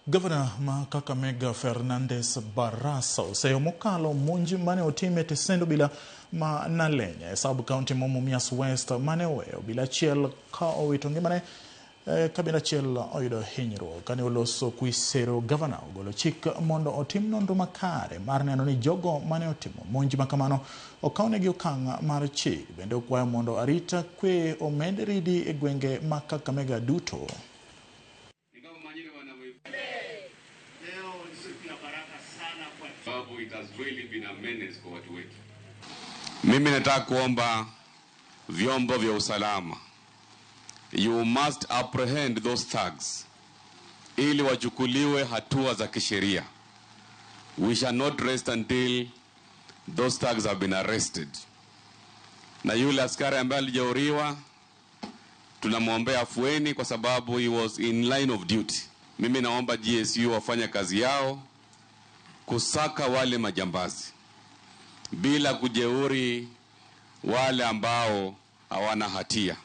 Governor ma Kakamega Fernandes Barasa oseyo mokalo monj mane otime tesendo bila ma nalenya sub county Mumias West mane oweyo bila chiel ka owito ngimane kabila chiel oyudo hinyruok kane oloso kuisero. Governor ogolo chik mondo otim nonro makare mar neno ni jogo mane otimo monj makamano okawnegi okang' mar chik. Bende okwayo mondo arita kwe omed ridi e gwenge ma Kakamega duto. It has really been a menace for watu wetu. Mimi nataka kuomba vyombo vya usalama, you must apprehend those thugs ili wachukuliwe hatua za kisheria. We shall not rest until those thugs have been arrested. Na yule askari ambaye alijeruhiwa tunamwombea afueni kwa sababu he was in line of duty. Mimi naomba GSU wafanye kazi yao kusaka wale majambazi bila kujeuri wale ambao hawana hatia.